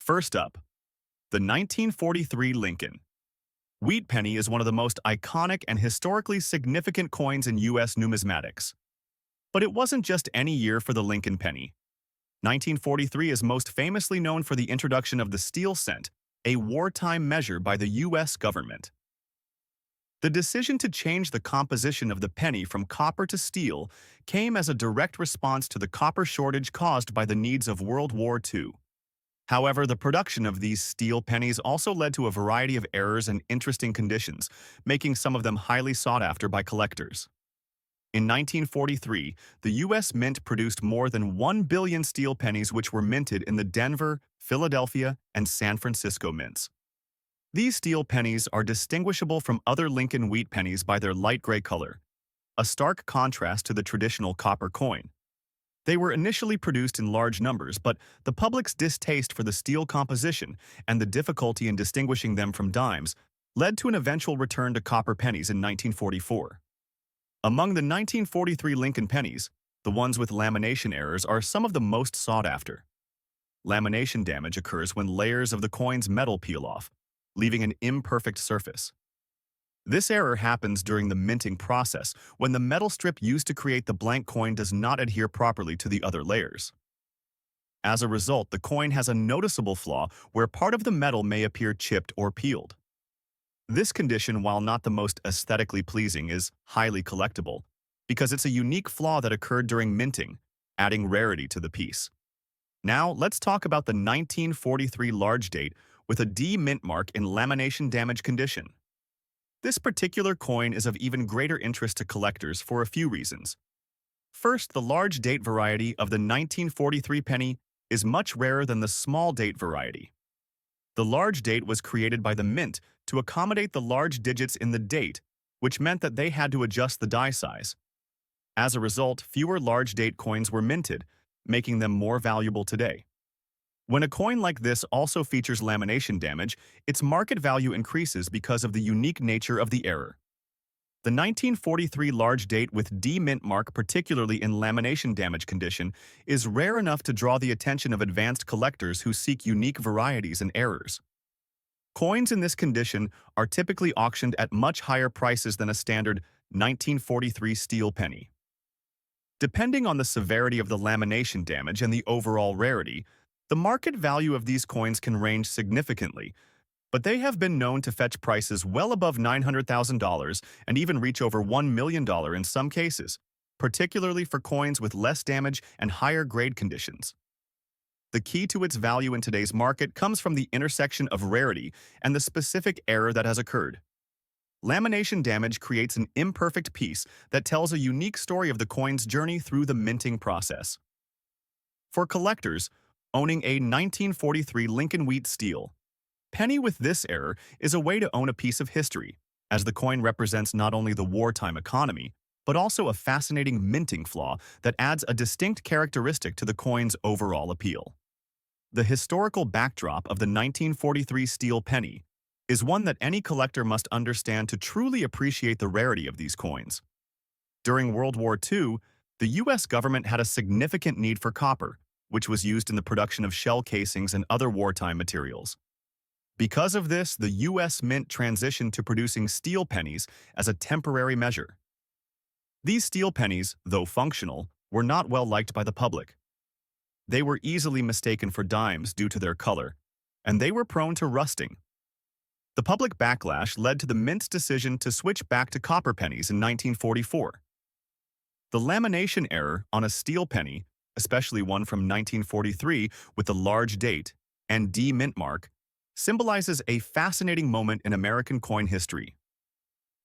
First up, the 1943 Lincoln. Wheat penny is one of the most iconic and historically significant coins in U.S. numismatics. But it wasn't just any year for the Lincoln penny. 1943 is most famously known for the introduction of the steel cent, a wartime measure by the U.S. government. The decision to change the composition of the penny from copper to steel came as a direct response to the copper shortage caused by the needs of World War II. However, the production of these steel pennies also led to a variety of errors and interesting conditions, making some of them highly sought after by collectors. In 1943, the U.S. Mint produced more than 1 billion steel pennies which were minted in the Denver, Philadelphia, and San Francisco mints. These steel pennies are distinguishable from other Lincoln wheat pennies by their light gray color, a stark contrast to the traditional copper coin. They were initially produced in large numbers, but the public's distaste for the steel composition and the difficulty in distinguishing them from dimes led to an eventual return to copper pennies in 1944. Among the 1943 Lincoln pennies, the ones with lamination errors are some of the most sought after. Lamination damage occurs when layers of the coin's metal peel off, leaving an imperfect surface. This error happens during the minting process when the metal strip used to create the blank coin does not adhere properly to the other layers. As a result, the coin has a noticeable flaw where part of the metal may appear chipped or peeled. This condition, while not the most aesthetically pleasing, is highly collectible because it's a unique flaw that occurred during minting, adding rarity to the piece. Now, let's talk about the 1943 large date with a D mint mark in lamination damage condition. This particular coin is of even greater interest to collectors for a few reasons. First, the large date variety of the 1943 penny is much rarer than the small date variety. The large date was created by the mint to accommodate the large digits in the date, which meant that they had to adjust the die size. As a result, fewer large date coins were minted, making them more valuable today. When a coin like this also features lamination damage, its market value increases because of the unique nature of the error. The 1943 large date with D mint mark, particularly in lamination damage condition, is rare enough to draw the attention of advanced collectors who seek unique varieties and errors. Coins in this condition are typically auctioned at much higher prices than a standard 1943 steel penny. Depending on the severity of the lamination damage and the overall rarity, the market value of these coins can range significantly, but they have been known to fetch prices well above $900,000 and even reach over $1 million in some cases, particularly for coins with less damage and higher grade conditions. The key to its value in today's market comes from the intersection of rarity and the specific error that has occurred. Lamination damage creates an imperfect piece that tells a unique story of the coin's journey through the minting process. For collectors, owning a 1943 Lincoln wheat steel penny with this error is a way to own a piece of history, as the coin represents not only the wartime economy, but also a fascinating minting flaw that adds a distinct characteristic to the coin's overall appeal. The historical backdrop of the 1943 steel penny is one that any collector must understand to truly appreciate the rarity of these coins. During World War II, the U.S. government had a significant need for copper, which was used in the production of shell casings and other wartime materials. Because of this, the U.S. Mint transitioned to producing steel pennies as a temporary measure. These steel pennies, though functional, were not well liked by the public. They were easily mistaken for dimes due to their color, and they were prone to rusting. The public backlash led to the Mint's decision to switch back to copper pennies in 1944. The lamination error on a steel penny, especially one from 1943 with the large date and D mint mark, symbolizes a fascinating moment in American coin history.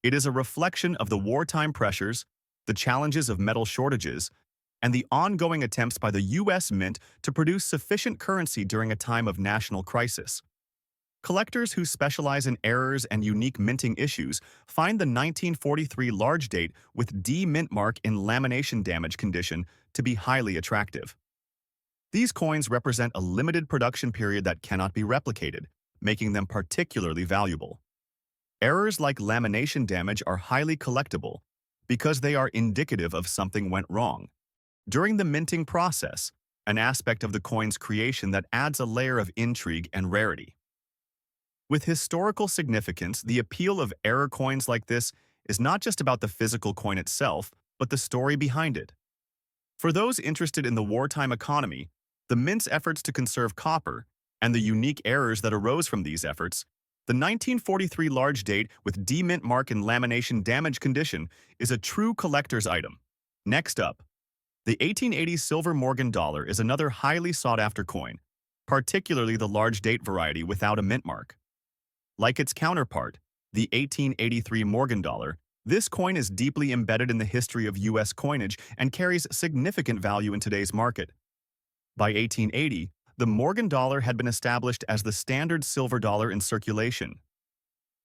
It is a reflection of the wartime pressures, the challenges of metal shortages, and the ongoing attempts by the U.S. Mint to produce sufficient currency during a time of national crisis. Collectors who specialize in errors and unique minting issues find the 1943 large date with D mint mark in lamination damage condition to be highly attractive. These coins represent a limited production period that cannot be replicated, making them particularly valuable. Errors like lamination damage are highly collectible because they are indicative of something went wrong. During the minting process, an aspect of the coin's creation that adds a layer of intrigue and rarity. With historical significance, the appeal of error coins like this is not just about the physical coin itself, but the story behind it. For those interested in the wartime economy, the mint's efforts to conserve copper, and the unique errors that arose from these efforts, the 1943 large date with D-mint mark in lamination damage condition is a true collector's item. Next up, the 1880 silver Morgan dollar is another highly sought-after coin, particularly the large date variety without a mint mark. Like its counterpart, the 1883 Morgan dollar, this coin is deeply embedded in the history of U.S. coinage and carries significant value in today's market. By 1880, the Morgan dollar had been established as the standard silver dollar in circulation.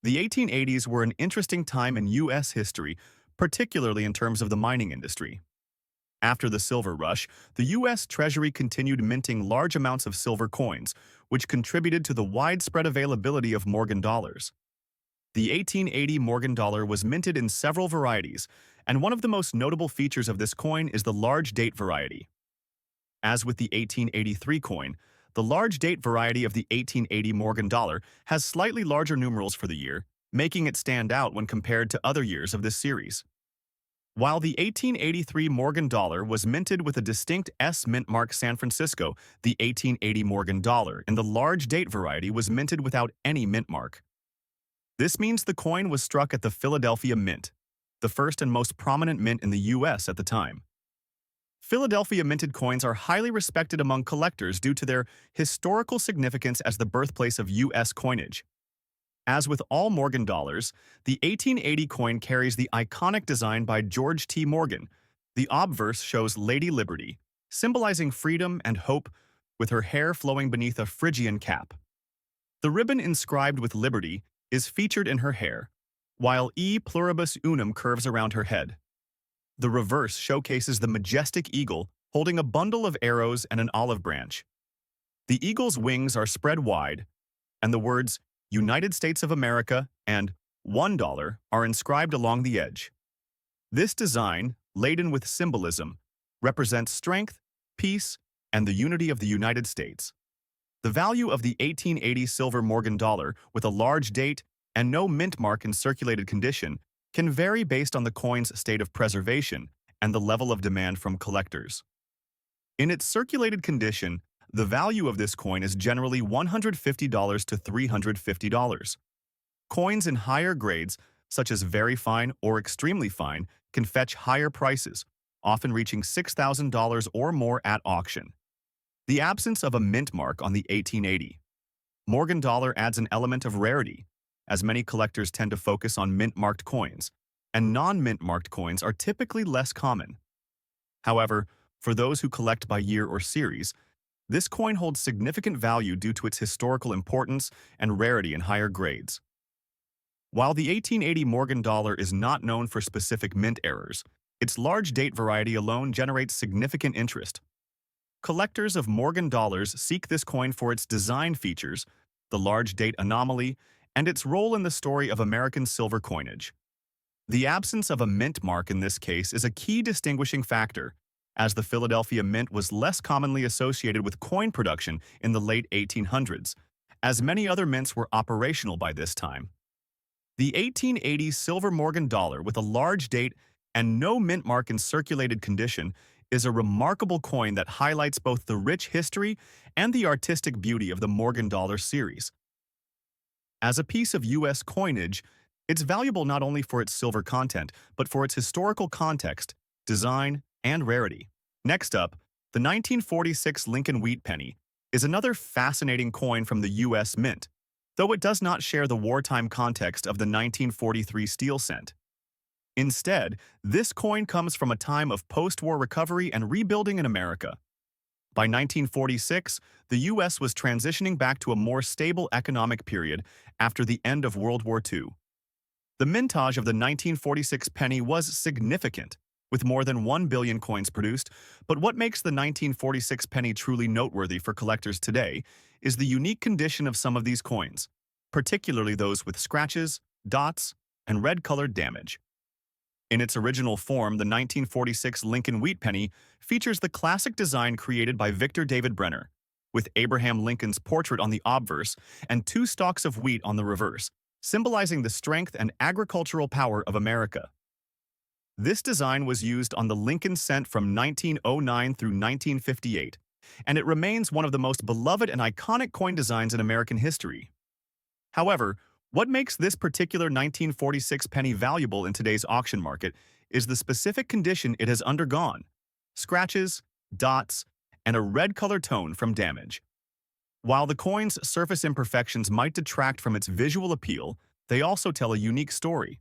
The 1880s were an interesting time in U.S. history, particularly in terms of the mining industry. After the silver rush, the U.S. Treasury continued minting large amounts of silver coins, which contributed to the widespread availability of Morgan dollars. The 1880 Morgan dollar was minted in several varieties, and one of the most notable features of this coin is the large date variety. As with the 1883 coin, the large date variety of the 1880 Morgan dollar has slightly larger numerals for the year, making it stand out when compared to other years of this series. While the 1883 Morgan dollar was minted with a distinct S mint mark San Francisco, the 1880 Morgan dollar in the large date variety was minted without any mint mark. This means the coin was struck at the Philadelphia Mint, the first and most prominent mint in the U.S. at the time. Philadelphia minted coins are highly respected among collectors due to their historical significance as the birthplace of U.S. coinage. As with all Morgan dollars, the 1880 coin carries the iconic design by George T. Morgan. The obverse shows Lady Liberty, symbolizing freedom and hope, with her hair flowing beneath a Phrygian cap. The ribbon inscribed with Liberty is featured in her hair, while E pluribus unum curves around her head. The reverse showcases the majestic eagle holding a bundle of arrows and an olive branch. The eagle's wings are spread wide, and the words United States of America and $1 are inscribed along the edge. This design, laden with symbolism, represents strength, peace, and the unity of the United States. The value of the 1880 silver Morgan dollar with a large date and no mint mark in circulated condition can vary based on the coin's state of preservation and the level of demand from collectors. In its circulated condition, the value of this coin is generally $150 to $350. Coins in higher grades, such as very fine or extremely fine, can fetch higher prices, often reaching $6,000 or more at auction. The absence of a mint mark on the 1880 Morgan dollar adds an element of rarity, as many collectors tend to focus on mint-marked coins, and non-mint-marked coins are typically less common. However, for those who collect by year or series, this coin holds significant value due to its historical importance and rarity in higher grades. While the 1880 Morgan dollar is not known for specific mint errors, its large date variety alone generates significant interest. Collectors of Morgan dollars seek this coin for its design features, the large date anomaly, and its role in the story of American silver coinage. The absence of a mint mark in this case is a key distinguishing factor, as the Philadelphia Mint was less commonly associated with coin production in the late 1800s, as many other mints were operational by this time. The 1880 silver Morgan dollar with a large date and no mint mark in circulated condition is a remarkable coin that highlights both the rich history and the artistic beauty of the Morgan dollar series. As a piece of U.S. coinage, it's valuable not only for its silver content, but for its historical context, design, and rarity. Next up, the 1946 Lincoln Wheat Penny is another fascinating coin from the U.S. Mint, though it does not share the wartime context of the 1943 steel cent. Instead, this coin comes from a time of post-war recovery and rebuilding in America. By 1946, the U.S. was transitioning back to a more stable economic period after the end of World War II. The mintage of the 1946 penny was significant, with more than 1 billion coins produced, but what makes the 1946 penny truly noteworthy for collectors today is the unique condition of some of these coins, particularly those with scratches, dots, and red-colored damage. In its original form, the 1946 Lincoln Wheat Penny features the classic design created by Victor David Brenner, with Abraham Lincoln's portrait on the obverse and two stalks of wheat on the reverse, symbolizing the strength and agricultural power of America. This design was used on the Lincoln cent from 1909 through 1958, and it remains one of the most beloved and iconic coin designs in American history. However, what makes this particular 1946 penny valuable in today's auction market is the specific condition it has undergone: scratches, dots, and a red color tone from damage. While the coin's surface imperfections might detract from its visual appeal, they also tell a unique story.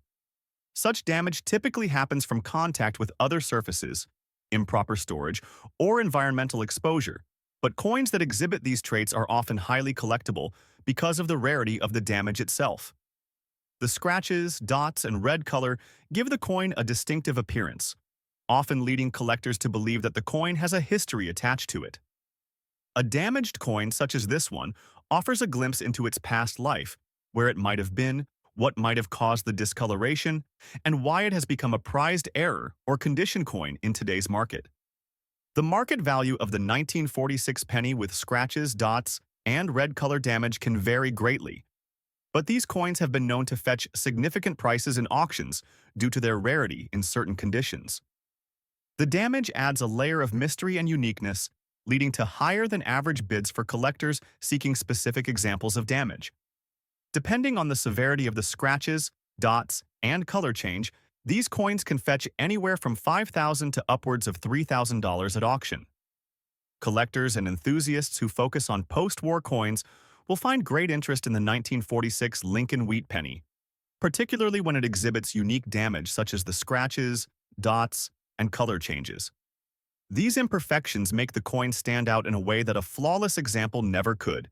Such damage typically happens from contact with other surfaces, improper storage, or environmental exposure, but coins that exhibit these traits are often highly collectible because of the rarity of the damage itself. The scratches, dots, and red color give the coin a distinctive appearance, often leading collectors to believe that the coin has a history attached to it. A damaged coin such as this one offers a glimpse into its past life, where it might have been, what might have caused the discoloration, and why it has become a prized error or condition coin in today's market. The market value of the 1946 penny with scratches, dots, and red color damage can vary greatly, but these coins have been known to fetch significant prices in auctions due to their rarity in certain conditions. The damage adds a layer of mystery and uniqueness, leading to higher than average bids for collectors seeking specific examples of damage. Depending on the severity of the scratches, dots, and color change, these coins can fetch anywhere from $5,000 to upwards of $3,000 at auction. Collectors and enthusiasts who focus on post-war coins will find great interest in the 1946 Lincoln Wheat Penny, particularly when it exhibits unique damage such as the scratches, dots, and color changes. These imperfections make the coin stand out in a way that a flawless example never could.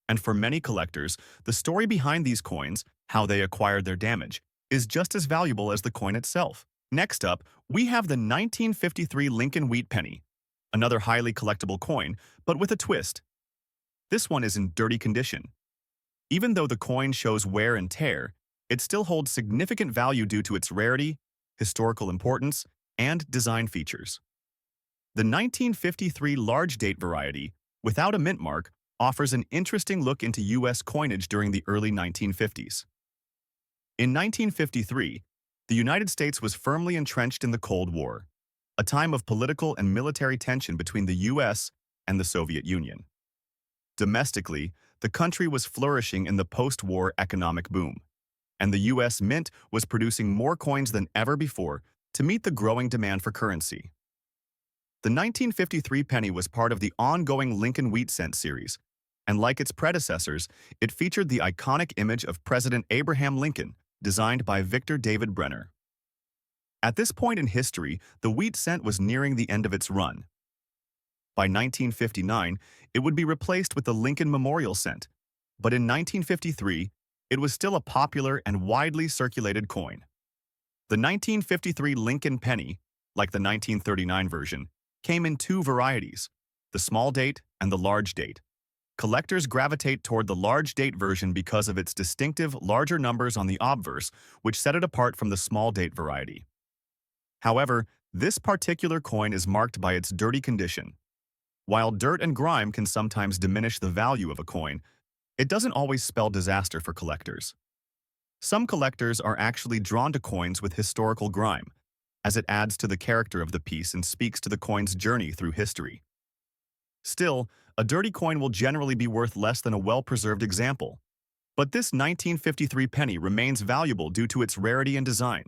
And for many collectors, the story behind these coins, how they acquired their damage, is just as valuable as the coin itself. Next up, we have the 1953 Lincoln Wheat Penny, another highly collectible coin, but with a twist. This one is in dirty condition. Even though the coin shows wear and tear, it still holds significant value due to its rarity, historical importance, and design features. The 1953 large date variety, without a mint mark, offers an interesting look into U.S. coinage during the early 1950s. In 1953, the United States was firmly entrenched in the Cold War, a time of political and military tension between the U.S. and the Soviet Union. Domestically, the country was flourishing in the post-war economic boom, and the U.S. Mint was producing more coins than ever before to meet the growing demand for currency. The 1953 penny was part of the ongoing Lincoln Wheat Cent series, and like its predecessors, it featured the iconic image of President Abraham Lincoln, designed by Victor David Brenner. At this point in history, the wheat cent was nearing the end of its run. By 1959, it would be replaced with the Lincoln Memorial Cent, but in 1953, it was still a popular and widely circulated coin. The 1953 Lincoln penny, like the 1939 version, came in two varieties, the small date and the large date. Collectors gravitate toward the large date version because of its distinctive larger numbers on the obverse, which set it apart from the small date variety. However, this particular coin is marked by its dirty condition. While dirt and grime can sometimes diminish the value of a coin, it doesn't always spell disaster for collectors. Some collectors are actually drawn to coins with historical grime, as it adds to the character of the piece and speaks to the coin's journey through history. Still, a dirty coin will generally be worth less than a well-preserved example. But this 1953 penny remains valuable due to its rarity and design.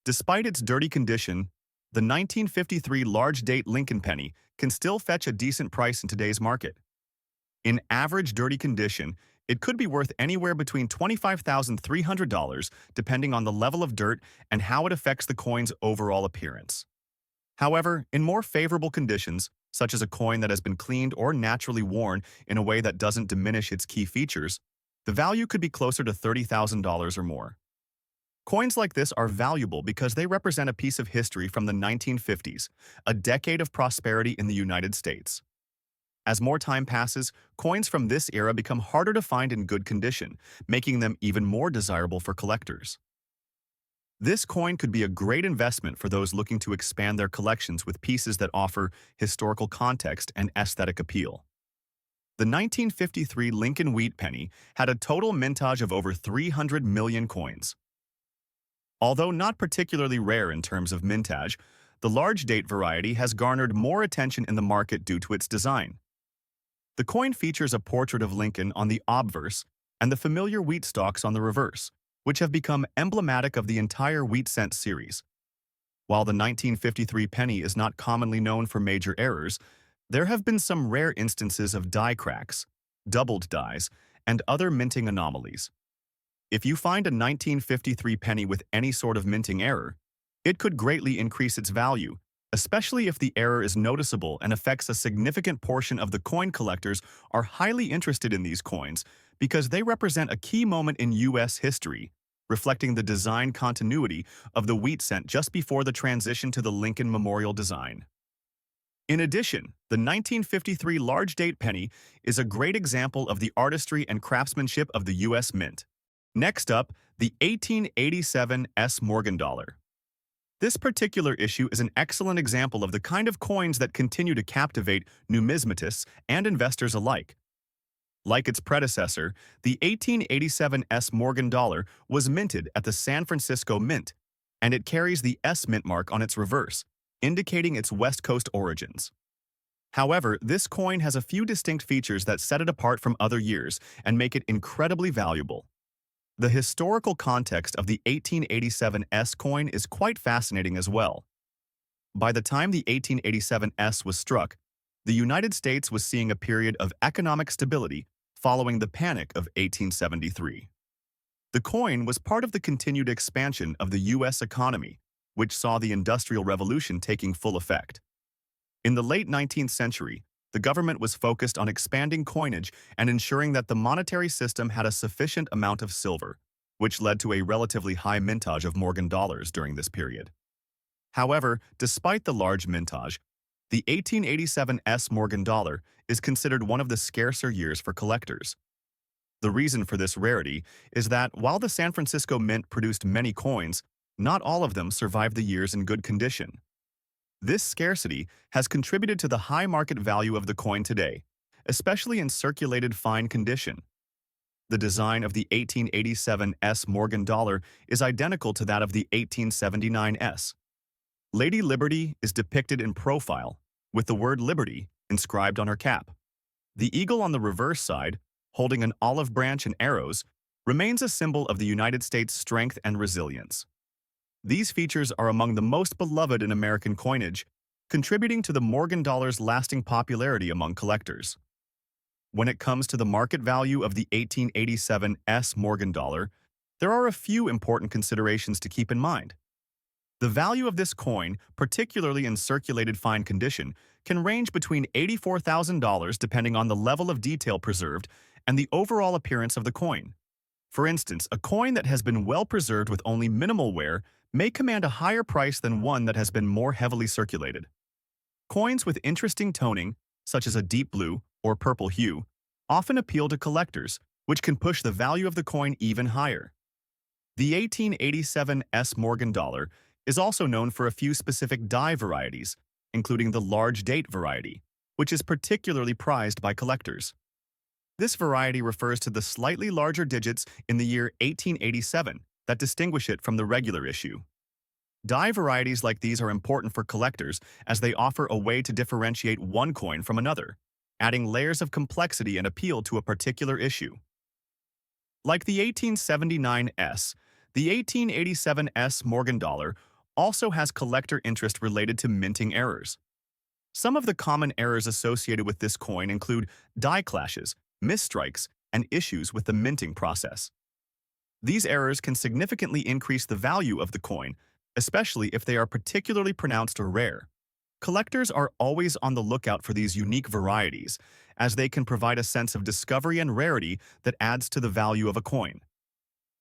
Despite its dirty condition, the 1953 large-date Lincoln penny can still fetch a decent price in today's market. In average dirty condition, it could be worth anywhere between $25,300 depending on the level of dirt and how it affects the coin's overall appearance. However, in more favorable conditions, such as a coin that has been cleaned or naturally worn in a way that doesn't diminish its key features, the value could be closer to $30,000 or more. Coins like this are valuable because they represent a piece of history from the 1950s, a decade of prosperity in the United States. As more time passes, coins from this era become harder to find in good condition, making them even more desirable for collectors. This coin could be a great investment for those looking to expand their collections with pieces that offer historical context and aesthetic appeal. The 1953 Lincoln Wheat Penny had a total mintage of over 300 million coins. Although not particularly rare in terms of mintage, the large date variety has garnered more attention in the market due to its design. The coin features a portrait of Lincoln on the obverse and the familiar wheat stalks on the reverse, which have become emblematic of the entire wheat cent series. While the 1953 penny is not commonly known for major errors, there have been some rare instances of die cracks, doubled dies, and other minting anomalies. If you find a 1953 penny with any sort of minting error, it could greatly increase its value, especially if the error is noticeable and affects a significant portion of the coin collectors are highly interested in these coins because they represent a key moment in U.S. history, reflecting the design continuity of the wheat cent just before the transition to the Lincoln Memorial design. In addition, the 1953 large date penny is a great example of the artistry and craftsmanship of the U.S. Mint. Next up, the 1887 S. Morgan dollar. This particular issue is an excellent example of the kind of coins that continue to captivate numismatists and investors alike. Like its predecessor, the 1887 S. Morgan dollar was minted at the San Francisco Mint, and it carries the S mint mark on its reverse, indicating its West Coast origins. However, this coin has a few distinct features that set it apart from other years and make it incredibly valuable. The historical context of the 1887 S coin is quite fascinating as well. By the time the 1887 S was struck, the United States was seeing a period of economic stability following the Panic of 1873. The coin was part of the continued expansion of the U.S. economy, which saw the Industrial Revolution taking full effect. In the late 19th century, the government was focused on expanding coinage and ensuring that the monetary system had a sufficient amount of silver, which led to a relatively high mintage of Morgan dollars during this period. However, despite the large mintage, the 1887 S Morgan dollar is considered one of the scarcer years for collectors. The reason for this rarity is that while the San Francisco Mint produced many coins, not all of them survived the years in good condition. This scarcity has contributed to the high market value of the coin today, especially in circulated fine condition. The design of the 1887 S Morgan dollar is identical to that of the 1879 S. Lady Liberty is depicted in profile, with the word Liberty inscribed on her cap. The eagle on the reverse side, holding an olive branch and arrows, remains a symbol of the United States' strength and resilience. These features are among the most beloved in American coinage, contributing to the Morgan dollar's lasting popularity among collectors. When it comes to the market value of the 1887 S Morgan dollar, there are a few important considerations to keep in mind. The value of this coin, particularly in circulated fine condition, can range between $84,000 depending on the level of detail preserved and the overall appearance of the coin. For instance, a coin that has been well preserved with only minimal wear may command a higher price than one that has been more heavily circulated. Coins with interesting toning, such as a deep blue or purple hue, often appeal to collectors, which can push the value of the coin even higher. The 1887 S Morgan dollar is also known for a few specific die varieties, including the large date variety, which is particularly prized by collectors. This variety refers to the slightly larger digits in the year 1887 that distinguish it from the regular issue. Die varieties like these are important for collectors as they offer a way to differentiate one coin from another, adding layers of complexity and appeal to a particular issue. Like the 1879 S, the 1887 S Morgan dollar also has collector interest related to minting errors. Some of the common errors associated with this coin include die clashes, misstrikes, and issues with the minting process. These errors can significantly increase the value of the coin, especially if they are particularly pronounced or rare. Collectors are always on the lookout for these unique varieties, as they can provide a sense of discovery and rarity that adds to the value of a coin.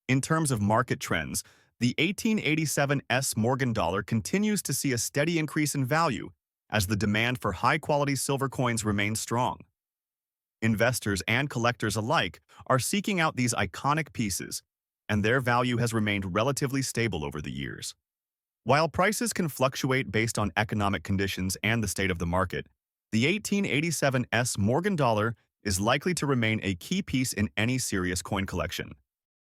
In terms of market trends, the 1887 S Morgan dollar continues to see a steady increase in value as the demand for high-quality silver coins remains strong. Investors and collectors alike are seeking out these iconic pieces, and their value has remained relatively stable over the years. While prices can fluctuate based on economic conditions and the state of the market, the 1887's Morgan dollar is likely to remain a key piece in any serious coin collection.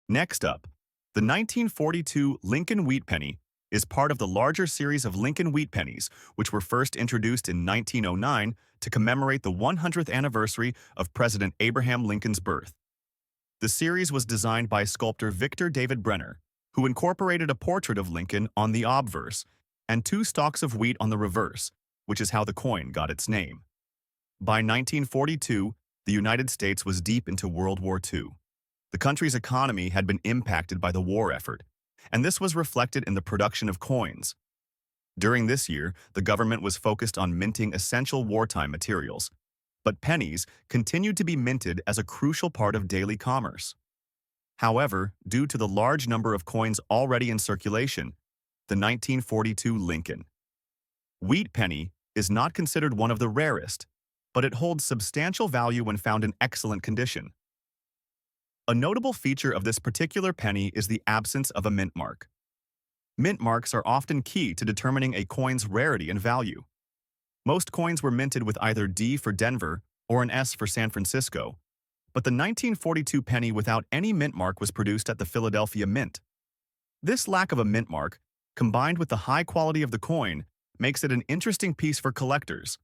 Next up, the 1942 Lincoln Wheat Penny is part of the larger series of Lincoln Wheat Pennies, which were first introduced in 1909 to commemorate the 100th anniversary of President Abraham Lincoln's birth. The series was designed by sculptor Victor David Brenner, who incorporated a portrait of Lincoln on the obverse and two stalks of wheat on the reverse, which is how the coin got its name. By 1942, the United States was deep into World War II. The country's economy had been impacted by the war effort, and this was reflected in the production of coins. During this year, the government was focused on minting essential wartime materials, but pennies continued to be minted as a crucial part of daily commerce. However, due to the large number of coins already in circulation, the 1942 Lincoln Wheat Penny is not considered one of the rarest, but it holds substantial value when found in excellent condition. A notable feature of this particular penny is the absence of a mint mark. Mint marks are often key to determining a coin's rarity and value. Most coins were minted with either D for Denver or an S for San Francisco, but the 1942 penny without any mint mark was produced at the Philadelphia Mint. This lack of a mint mark, combined with the high quality of the coin, makes it an interesting piece for collectors.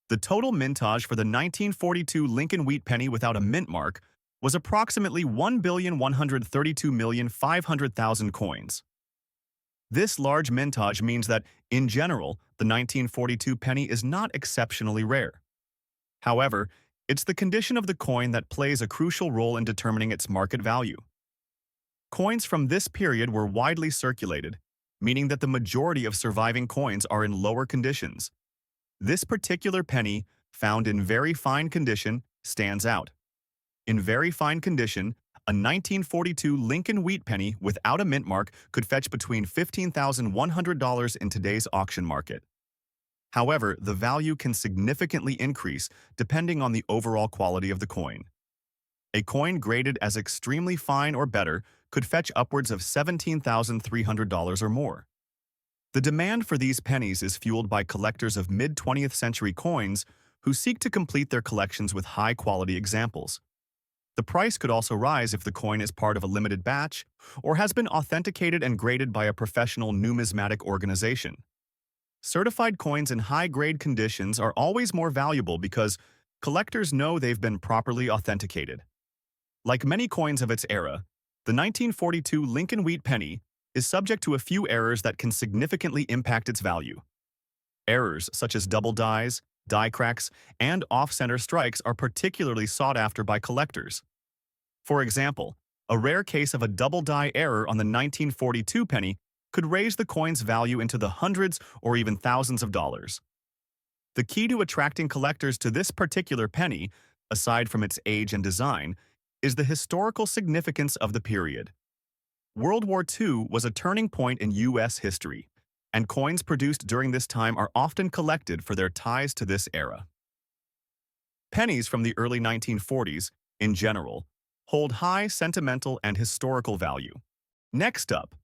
The total mintage for the 1942 Lincoln Wheat Penny without a mint mark was approximately 1,132,500,000 coins. This large mintage means that, in general, the 1942 penny is not exceptionally rare. However, it's the condition of the coin that plays a crucial role in determining its market value. Coins from this period were widely circulated, meaning that the majority of surviving coins are in lower conditions. This particular penny, found in very fine condition, stands out. In very fine condition, a 1942 Lincoln Wheat Penny without a mint mark could fetch between $15,100 in today's auction market. However, the value can significantly increase depending on the overall quality of the coin. A coin graded as extremely fine or better could fetch upwards of $17,300 or more. The demand for these pennies is fueled by collectors of mid-20th century coins who seek to complete their collections with high-quality examples. The price could also rise if the coin is part of a limited batch or has been authenticated and graded by a professional numismatic organization. Certified coins in high-grade conditions are always more valuable because collectors know they've been properly authenticated. Like many coins of its era, the 1942 Lincoln Wheat Penny is subject to a few errors that can significantly impact its value. Errors such as double dies, die cracks, and off-center strikes are particularly sought after by collectors. For example, a rare case of a double die error on the 1942 penny could raise the coin's value into the hundreds or even thousands of dollars. The key to attracting collectors to this particular penny, aside from its age and design, is the historical significance of the period. World War II was a turning point in U.S. history, and coins produced during this time are often collected for their ties to this era. Pennies from the early 1940s, in general, hold high sentimental and historical value. Next up,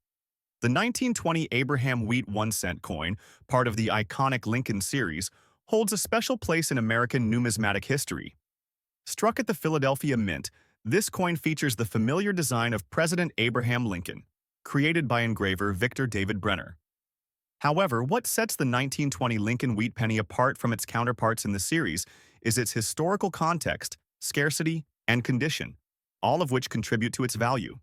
the 1920 Abraham Wheat 1-cent coin, part of the iconic Lincoln series, holds a special place in American numismatic history. Struck at the Philadelphia Mint, this coin features the familiar design of President Abraham Lincoln, created by engraver Victor David Brenner. However, what sets the 1920 Lincoln Wheat Penny apart from its counterparts in the series is its historical context, scarcity, and condition, all of which contribute to its value.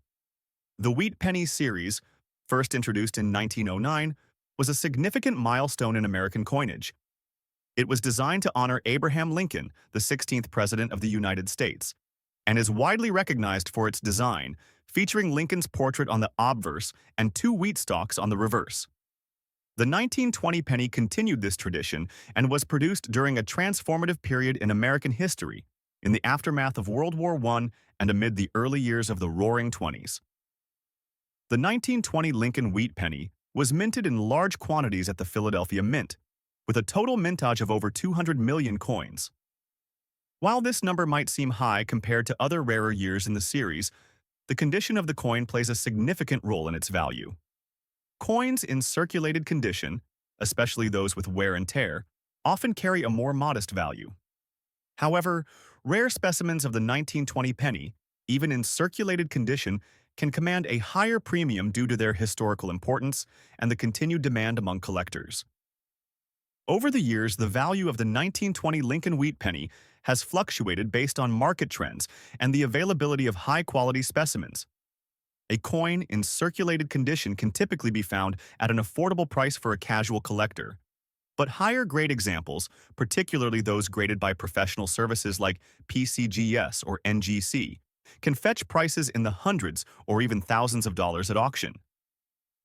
The Wheat Penny series, first introduced in 1909, was a significant milestone in American coinage. It was designed to honor Abraham Lincoln, the 16th President of the United States, and is widely recognized for its design, featuring Lincoln's portrait on the obverse and two wheat stalks on the reverse. The 1920 penny continued this tradition and was produced during a transformative period in American history, in the aftermath of World War I and amid the early years of the Roaring Twenties. The 1920 Lincoln Wheat Penny was minted in large quantities at the Philadelphia Mint, with a total mintage of over 200 million coins. While this number might seem high compared to other rarer years in the series, the condition of the coin plays a significant role in its value. Coins in circulated condition, especially those with wear and tear, often carry a more modest value. However, rare specimens of the 1920 penny, even in circulated condition, can command a higher premium due to their historical importance and the continued demand among collectors. Over the years, the value of the 1920 Lincoln wheat penny has fluctuated based on market trends and the availability of high-quality specimens. A coin in circulated condition can typically be found at an affordable price for a casual collector. But higher-grade examples, particularly those graded by professional services like PCGS or NGC, can fetch prices in the hundreds or even thousands of dollars at auction.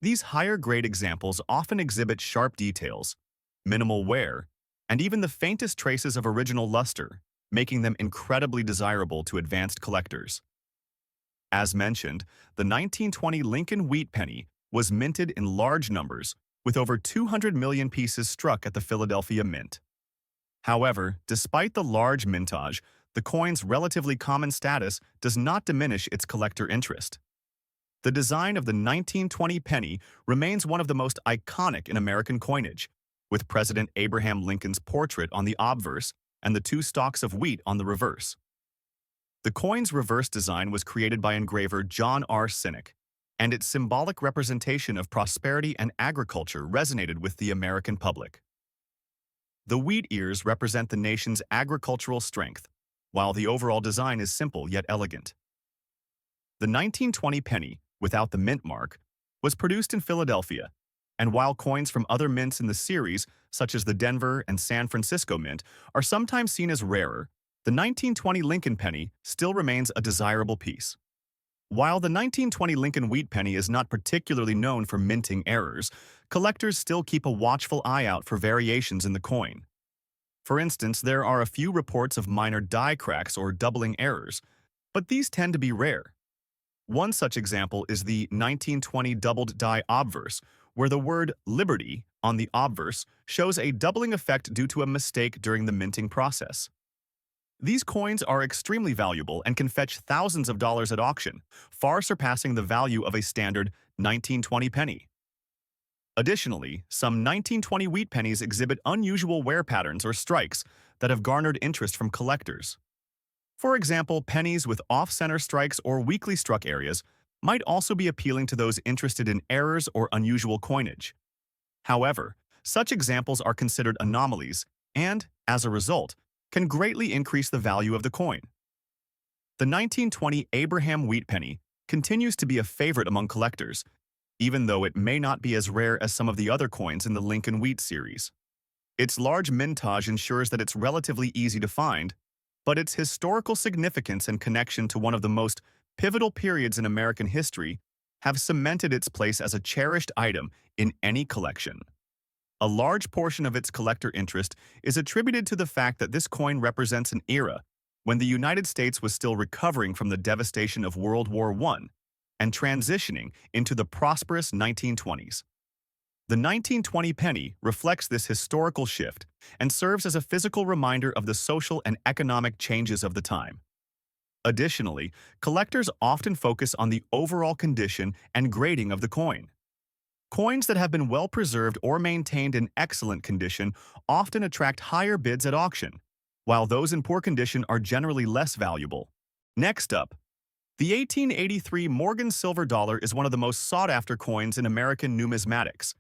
These higher-grade examples often exhibit sharp details, minimal wear, and even the faintest traces of original luster, making them incredibly desirable to advanced collectors. As mentioned, the 1920 Lincoln wheat penny was minted in large numbers, with over 200 million pieces struck at the Philadelphia Mint. However, despite the large mintage, the coin's relatively common status does not diminish its collector interest. The design of the 1920 penny remains one of the most iconic in American coinage, with President Abraham Lincoln's portrait on the obverse and the two stalks of wheat on the reverse. The coin's reverse design was created by engraver John R. Sinek, and its symbolic representation of prosperity and agriculture resonated with the American public. The wheat ears represent the nation's agricultural strength, while the overall design is simple yet elegant. The 1920 penny, without the mint mark, was produced in Philadelphia, and while coins from other mints in the series, such as the Denver and San Francisco Mint, are sometimes seen as rarer, the 1920 Lincoln penny still remains a desirable piece. While the 1920 Lincoln wheat penny is not particularly known for minting errors, collectors still keep a watchful eye out for variations in the coin. For instance, there are a few reports of minor die cracks or doubling errors, but these tend to be rare. One such example is the 1920 doubled die obverse, where the word Liberty on the obverse shows a doubling effect due to a mistake during the minting process. These coins are extremely valuable and can fetch thousands of dollars at auction, far surpassing the value of a standard 1920 penny. Additionally, some 1920 wheat pennies exhibit unusual wear patterns or strikes that have garnered interest from collectors. For example, pennies with off-center strikes or weakly struck areas might also be appealing to those interested in errors or unusual coinage. However, such examples are considered anomalies and, as a result, can greatly increase the value of the coin. The 1920 Abraham wheat penny continues to be a favorite among collectors, even though it may not be as rare as some of the other coins in the Lincoln wheat series. Its large mintage ensures that it's relatively easy to find, but its historical significance and connection to one of the most pivotal periods in American history have cemented its place as a cherished item in any collection. A large portion of its collector interest is attributed to the fact that this coin represents an era when the United States was still recovering from the devastation of World War I and transitioning into the prosperous 1920s. The 1920 penny reflects this historical shift and serves as a physical reminder of the social and economic changes of the time. Additionally, collectors often focus on the overall condition and grading of the coin. Coins that have been well preserved or maintained in excellent condition often attract higher bids at auction, while those in poor condition are generally less valuable. Next up, the 1883 Morgan silver dollar is one of the most sought-after coins in American numismatics.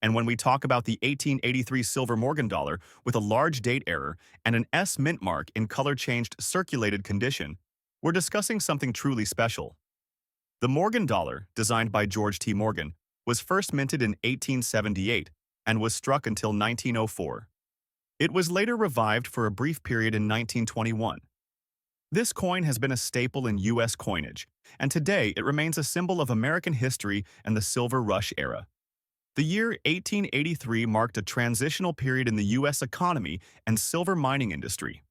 And when we talk about the 1883 silver Morgan dollar with a large date error and an S mint mark in color-changed circulated condition, we're discussing something truly special. The Morgan dollar, designed by George T. Morgan, was first minted in 1878 and was struck until 1904. It was later revived for a brief period in 1921. This coin has been a staple in U.S. coinage, and today it remains a symbol of American history and the Silver Rush era. The year 1883 marked a transitional period in the U.S. economy and silver mining industry.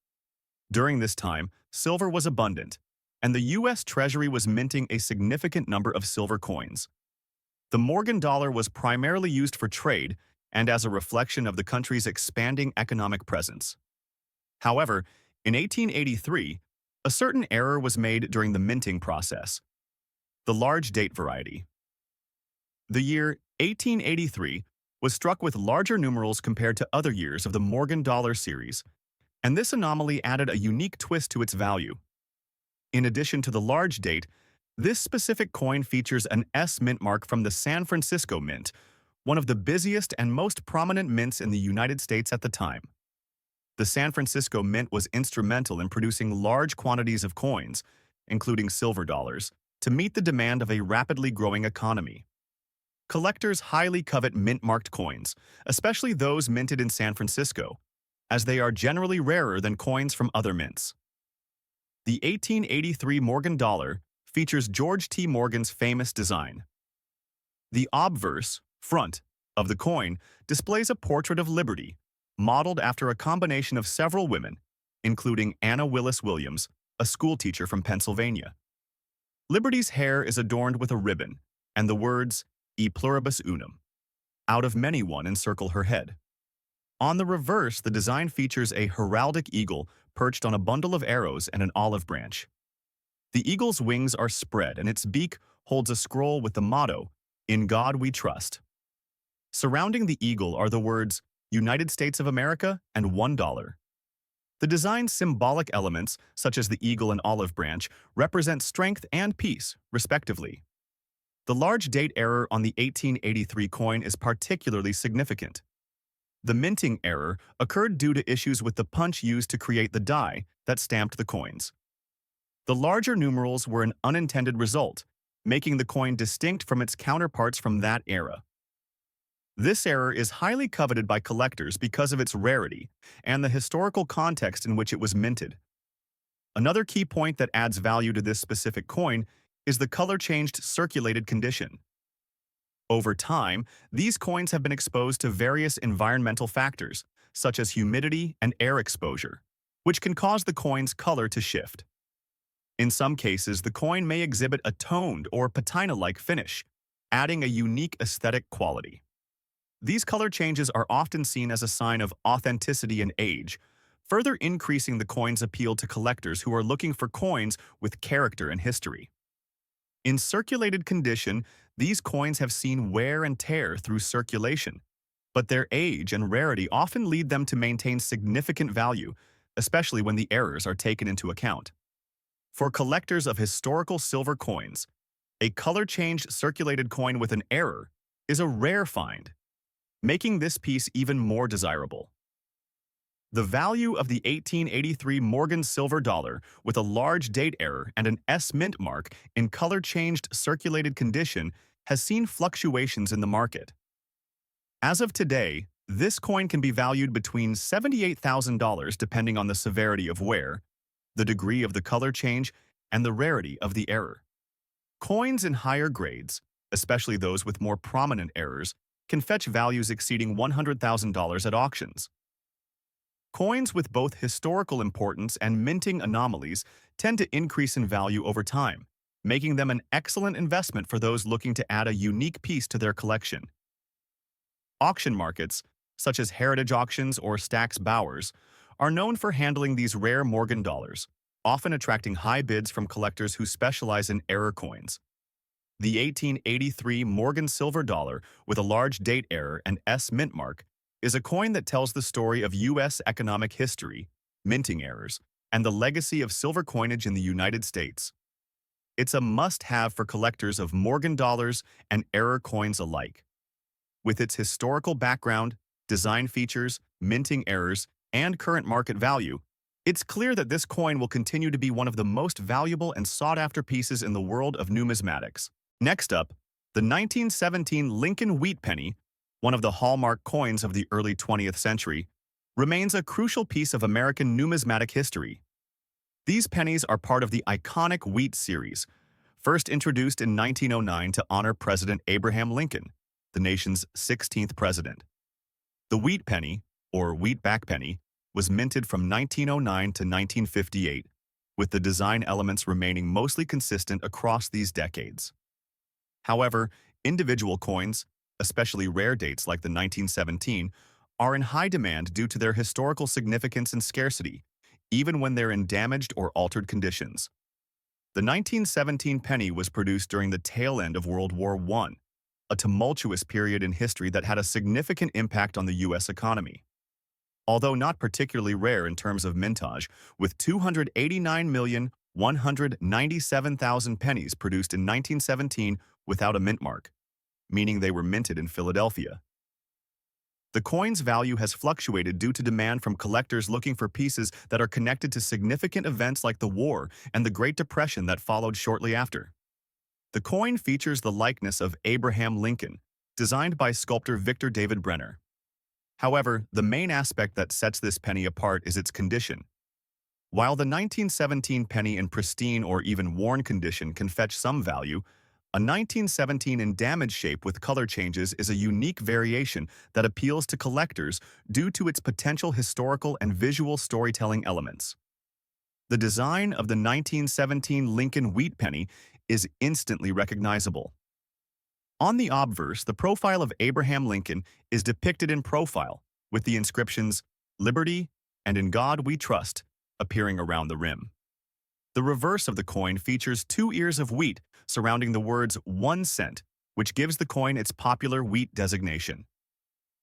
During this time, silver was abundant, and the U.S. Treasury was minting a significant number of silver coins. The Morgan dollar was primarily used for trade and as a reflection of the country's expanding economic presence. However, in 1883, a certain error was made during the minting process. The large date variety. The year 1883 was struck with larger numerals compared to other years of the Morgan dollar series, and this anomaly added a unique twist to its value. In addition to the large date, this specific coin features an S mint mark from the San Francisco Mint, one of the busiest and most prominent mints in the United States at the time. The San Francisco Mint was instrumental in producing large quantities of coins, including silver dollars, to meet the demand of a rapidly growing economy. Collectors highly covet mint-marked coins, especially those minted in San Francisco, as they are generally rarer than coins from other mints. The 1883 Morgan dollar features George T. Morgan's famous design. The obverse, front, of the coin displays a portrait of Liberty, modeled after a combination of several women, including Anna Willis Williams, a schoolteacher from Pennsylvania. Liberty's hair is adorned with a ribbon, and the words, E pluribus unum, out of many one encircle her head. On the reverse, the design features a heraldic eagle perched on a bundle of arrows and an olive branch. The eagle's wings are spread, and its beak holds a scroll with the motto, In God We Trust. Surrounding the eagle are the words, United States of America and $1. The design's symbolic elements, such as the eagle and olive branch, represent strength and peace, respectively. The large date error on the 1883 coin is particularly significant. The minting error occurred due to issues with the punch used to create the die that stamped the coins. The larger numerals were an unintended result, making the coin distinct from its counterparts from that era. This error is highly coveted by collectors because of its rarity and the historical context in which it was minted. Another key point that adds value to this specific coin is the color-changed circulated condition. Over time, these coins have been exposed to various environmental factors, such as humidity and air exposure, which can cause the coin's color to shift. In some cases, the coin may exhibit a toned or patina-like finish, adding a unique aesthetic quality. These color changes are often seen as a sign of authenticity and age, further increasing the coin's appeal to collectors who are looking for coins with character and history. In circulated condition, these coins have seen wear and tear through circulation, but their age and rarity often lead them to maintain significant value, especially when the errors are taken into account. For collectors of historical silver coins, a color-changed circulated coin with an error is a rare find, making this piece even more desirable. The value of the 1883 Morgan silver dollar with a large date error and an S mint mark in color-changed circulated condition has seen fluctuations in the market. As of today, this coin can be valued between $78,000 depending on the severity of wear, the degree of the color change, and the rarity of the error. Coins in higher grades, especially those with more prominent errors, can fetch values exceeding $100,000 at auctions. Coins with both historical importance and minting anomalies tend to increase in value over time, making them an excellent investment for those looking to add a unique piece to their collection. Auction markets, such as heritage auctions or Stack's Bowers, are known for handling these rare Morgan dollars, often attracting high bids from collectors who specialize in error coins. The 1883 Morgan silver dollar with a large date error and S mint mark is a coin that tells the story of U.S. economic history, minting errors, and the legacy of silver coinage in the United States. It's a must-have for collectors of Morgan dollars and error coins alike. With its historical background, design features, minting errors, and current market value, it's clear that this coin will continue to be one of the most valuable and sought-after pieces in the world of numismatics. Next up, the 1917 Lincoln wheat penny, one of the hallmark coins of the early 20th century, remains a crucial piece of American numismatic history. These pennies are part of the iconic wheat series, first introduced in 1909 to honor President Abraham Lincoln, the nation's 16th president. The wheat penny, or wheatback penny, was minted from 1909 to 1958, with the design elements remaining mostly consistent across these decades. However, individual coins, especially rare dates like the 1917, are in high demand due to their historical significance and scarcity, even when they're in damaged or altered conditions. The 1917 penny was produced during the tail end of World War I, a tumultuous period in history that had a significant impact on the U.S. economy. Although not particularly rare in terms of mintage, with 289,197,000 pennies produced in 1917 without a mint mark, meaning they were minted in Philadelphia. The coin's value has fluctuated due to demand from collectors looking for pieces that are connected to significant events like the war and the Great Depression that followed shortly after. The coin features the likeness of Abraham Lincoln, designed by sculptor Victor David Brenner. However, the main aspect that sets this penny apart is its condition. While the 1917 penny in pristine or even worn condition can fetch some value, a 1917 in damaged shape with color changes is a unique variation that appeals to collectors due to its potential historical and visual storytelling elements. The design of the 1917 Lincoln wheat penny is instantly recognizable. On the obverse, the profile of Abraham Lincoln is depicted in profile, with the inscriptions, "Liberty" and "In God We Trust" appearing around the rim. The reverse of the coin features 2 ears of wheat surrounding the words 1 cent, which gives the coin its popular wheat designation.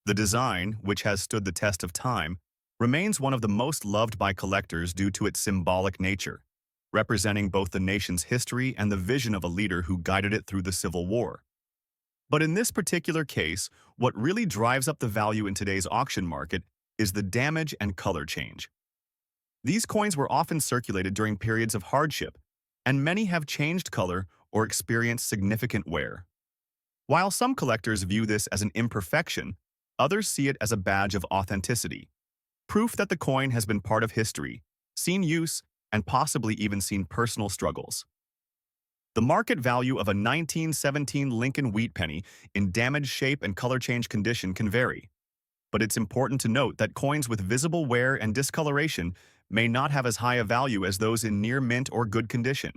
The design, which has stood the test of time, remains one of the most loved by collectors due to its symbolic nature, representing both the nation's history and the vision of a leader who guided it through the Civil War. But in this particular case, what really drives up the value in today's auction market is the damage and color change. These coins were often circulated during periods of hardship, and many have changed color or experienced significant wear. While some collectors view this as an imperfection, others see it as a badge of authenticity, proof that the coin has been part of history, seen use, and possibly even seen personal struggles. The market value of a 1917 Lincoln wheat penny in damaged shape and color change condition can vary, but it's important to note that coins with visible wear and discoloration may not have as high a value as those in near mint or good condition.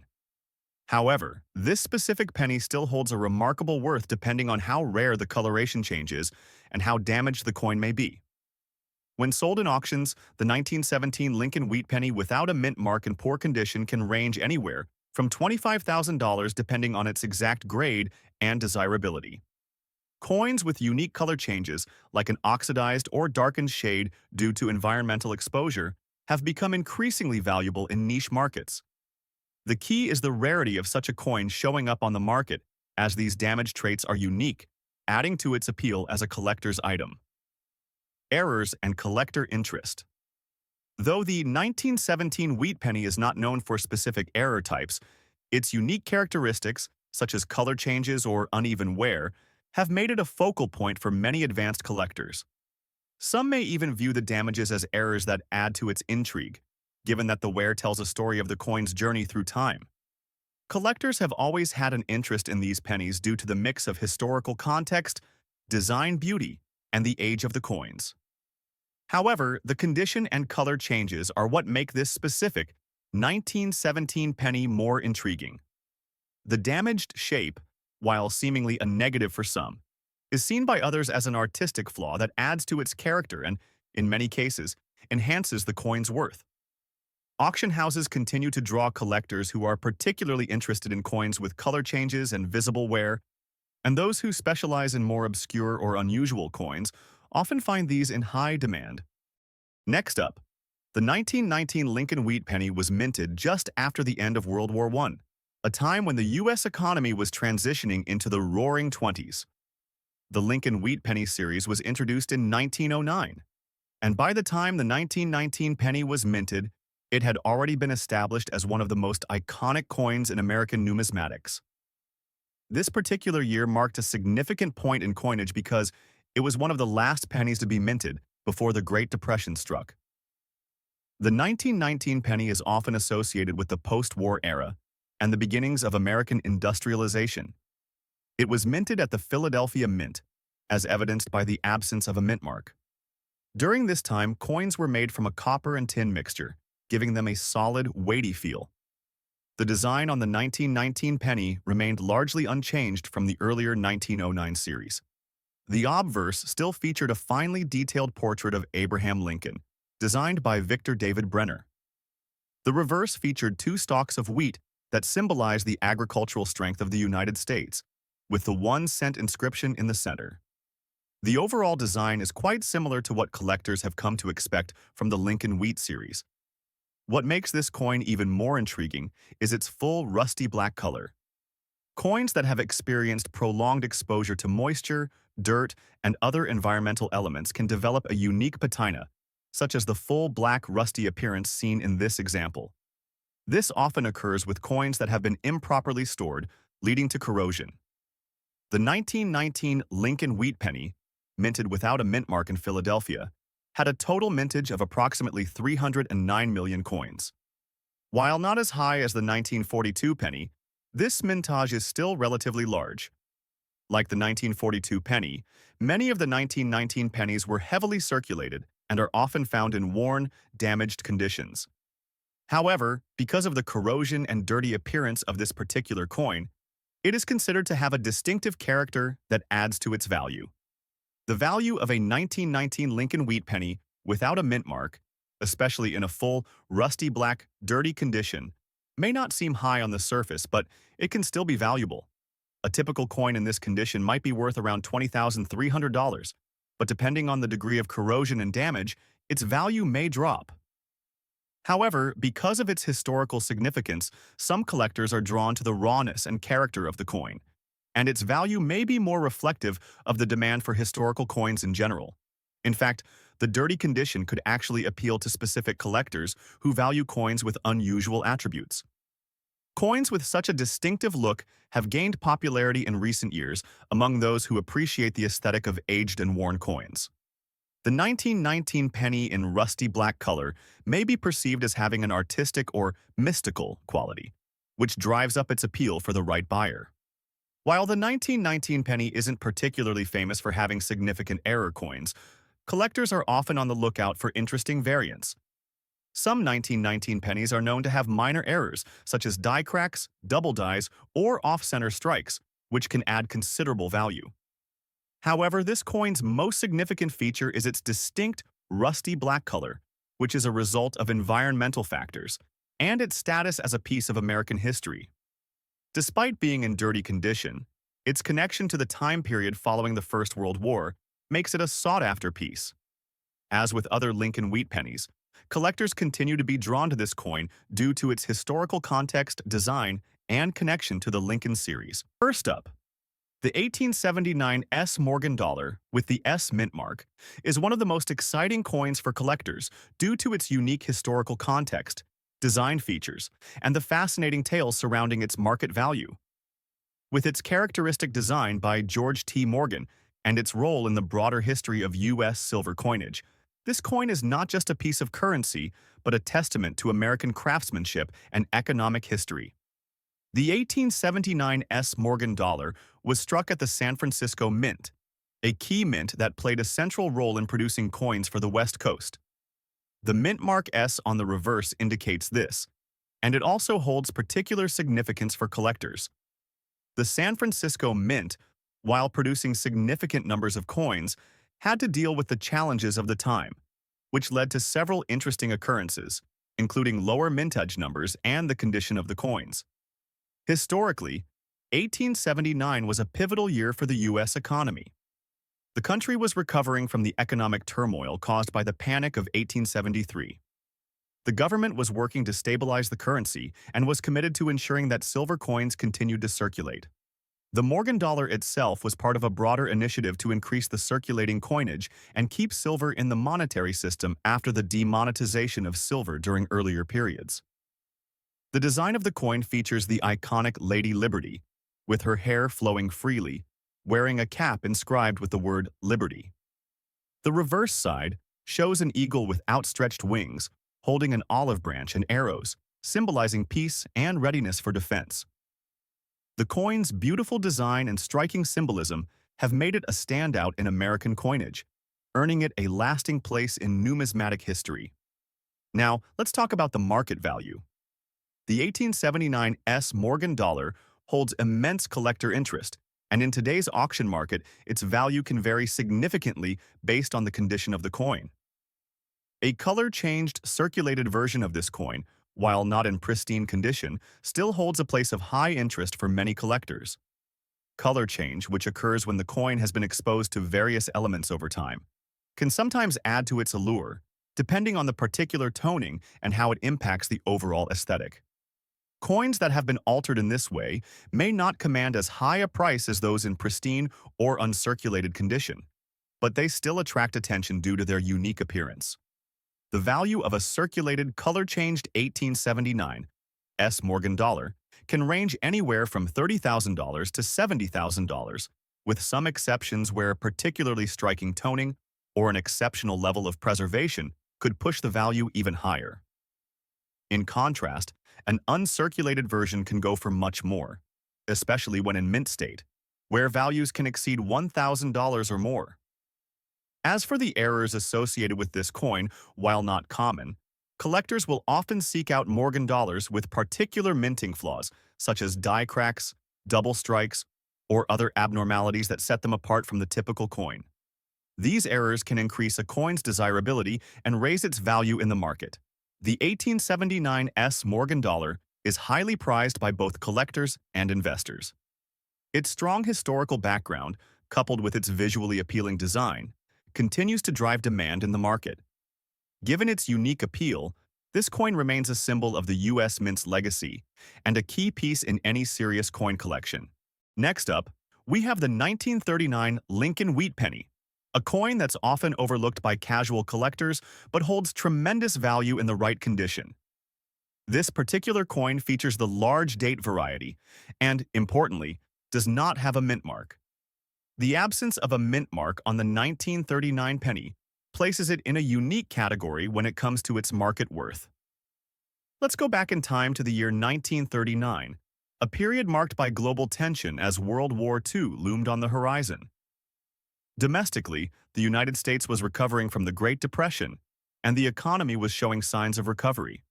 However, this specific penny still holds a remarkable worth depending on how rare the coloration change is and how damaged the coin may be. When sold in auctions, the 1917 Lincoln wheat penny without a mint mark in poor condition can range anywhere from $25,000 depending on its exact grade and desirability. Coins with unique color changes, like an oxidized or darkened shade due to environmental exposure, have become increasingly valuable in niche markets. The key is the rarity of such a coin showing up on the market, as these damaged traits are unique, adding to its appeal as a collector's item. Errors and collector interest. Though the 1917 wheat penny is not known for specific error types, its unique characteristics, such as color changes or uneven wear, have made it a focal point for many advanced collectors. Some may even view the damages as errors that add to its intrigue, given that the wear tells a story of the coin's journey through time. Collectors have always had an interest in these pennies due to the mix of historical context, design beauty, and the age of the coins. However, the condition and color changes are what make this specific 1917 penny more intriguing. The damaged shape, while seemingly a negative for some, is seen by others as an artistic flaw that adds to its character and, in many cases, enhances the coin's worth. Auction houses continue to draw collectors who are particularly interested in coins with color changes and visible wear, and those who specialize in more obscure or unusual coins often find these in high demand. Next up, the 1919 Lincoln wheat penny was minted just after the end of World War I, a time when the U.S. economy was transitioning into the Roaring Twenties. The Lincoln wheat penny series was introduced in 1909, and by the time the 1919 penny was minted, it had already been established as one of the most iconic coins in American numismatics. This particular year marked a significant point in coinage because it was one of the last pennies to be minted before the Great Depression struck. The 1919 penny is often associated with the post-war era and the beginnings of American industrialization. It was minted at the Philadelphia Mint, as evidenced by the absence of a mint mark. During this time, coins were made from a copper and tin mixture, giving them a solid, weighty feel. The design on the 1919 penny remained largely unchanged from the earlier 1909 series. The obverse still featured a finely detailed portrait of Abraham Lincoln, designed by Victor David Brenner. The reverse featured 2 stalks of wheat that symbolize the agricultural strength of the United States, with the 1 cent inscription in the center. The overall design is quite similar to what collectors have come to expect from the Lincoln Wheat series. What makes this coin even more intriguing is its full rusty black color. Coins that have experienced prolonged exposure to moisture, dirt, and other environmental elements can develop a unique patina, such as the full black rusty appearance seen in this example. This often occurs with coins that have been improperly stored, leading to corrosion. The 1919 Lincoln Wheat Penny, minted without a mint mark in Philadelphia, had a total mintage of approximately 309 million coins. While not as high as the 1942 penny, this mintage is still relatively large. Like the 1942 penny, many of the 1919 pennies were heavily circulated and are often found in worn, damaged conditions. However, because of the corrosion and dirty appearance of this particular coin, it is considered to have a distinctive character that adds to its value. The value of a 1919 Lincoln Wheat penny without a mint mark, especially in a full, rusty black, dirty condition, may not seem high on the surface, but it can still be valuable. A typical coin in this condition might be worth around $20,300, but depending on the degree of corrosion and damage, its value may drop. However, because of its historical significance, some collectors are drawn to the rawness and character of the coin, and its value may be more reflective of the demand for historical coins in general. In fact, the dirty condition could actually appeal to specific collectors who value coins with unusual attributes. Coins with such a distinctive look have gained popularity in recent years among those who appreciate the aesthetic of aged and worn coins. The 1919 penny in rusty black color may be perceived as having an artistic or mystical quality, which drives up its appeal for the right buyer. While the 1919 penny isn't particularly famous for having significant error coins, collectors are often on the lookout for interesting variants. Some 1919 pennies are known to have minor errors, such as die cracks, double dies, or off-center strikes, which can add considerable value. However, this coin's most significant feature is its distinct, rusty black color, which is a result of environmental factors, and its status as a piece of American history. Despite being in dirty condition, its connection to the time period following the First World War makes it a sought-after piece. As with other Lincoln Wheat pennies, collectors continue to be drawn to this coin due to its historical context, design, and connection to the Lincoln series. First up, the 1879 S. Morgan dollar with the S mint mark is one of the most exciting coins for collectors due to its unique historical context, design features, and the fascinating tales surrounding its market value. With its characteristic design by George T. Morgan and its role in the broader history of U.S. silver coinage, this coin is not just a piece of currency, but a testament to American craftsmanship and economic history. The 1879 S. Morgan dollar was struck at the San Francisco Mint, a key mint that played a central role in producing coins for the West Coast. The mint mark S on the reverse indicates this, and it also holds particular significance for collectors. The San Francisco Mint, while producing significant numbers of coins, had to deal with the challenges of the time, which led to several interesting occurrences, including lower mintage numbers and the condition of the coins. Historically, 1879 was a pivotal year for the U.S. economy. The country was recovering from the economic turmoil caused by the Panic of 1873. The government was working to stabilize the currency and was committed to ensuring that silver coins continued to circulate. The Morgan dollar itself was part of a broader initiative to increase the circulating coinage and keep silver in the monetary system after the demonetization of silver during earlier periods. The design of the coin features the iconic Lady Liberty, with her hair flowing freely, wearing a cap inscribed with the word Liberty. The reverse side shows an eagle with outstretched wings, holding an olive branch and arrows, symbolizing peace and readiness for defense. The coin's beautiful design and striking symbolism have made it a standout in American coinage, earning it a lasting place in numismatic history. Now, let's talk about the market value. The 1879 S. Morgan dollar holds immense collector interest, and in today's auction market, its value can vary significantly based on the condition of the coin. A color-changed, circulated version of this coin while not in pristine condition, still holds a place of high interest for many collectors. Color change, which occurs when the coin has been exposed to various elements over time, can sometimes add to its allure, depending on the particular toning and how it impacts the overall aesthetic. Coins that have been altered in this way may not command as high a price as those in pristine or uncirculated condition, but they still attract attention due to their unique appearance. The value of a circulated, color-changed 1879 S. Morgan dollar can range anywhere from $30,000 to $70,000, with some exceptions where particularly striking toning or an exceptional level of preservation could push the value even higher. In contrast, an uncirculated version can go for much more, especially when in mint state, where values can exceed $1,000 or more. As for the errors associated with this coin, while not common, collectors will often seek out Morgan dollars with particular minting flaws, such as die cracks, double strikes, or other abnormalities that set them apart from the typical coin. These errors can increase a coin's desirability and raise its value in the market. The 1879 S. Morgan dollar is highly prized by both collectors and investors. Its strong historical background, coupled with its visually appealing design, continues to drive demand in the market. Given its unique appeal, this coin remains a symbol of the U.S. Mint's legacy and a key piece in any serious coin collection. Next up, we have the 1939 Lincoln Wheat Penny, a coin that's often overlooked by casual collectors but holds tremendous value in the right condition. This particular coin features the large date variety and, importantly, does not have a mint mark. The absence of a mint mark on the 1939 penny places it in a unique category when it comes to its market worth. Let's go back in time to the year 1939, a period marked by global tension as World War II loomed on the horizon. Domestically, the United States was recovering from the Great Depression, and the economy was showing signs of recovery.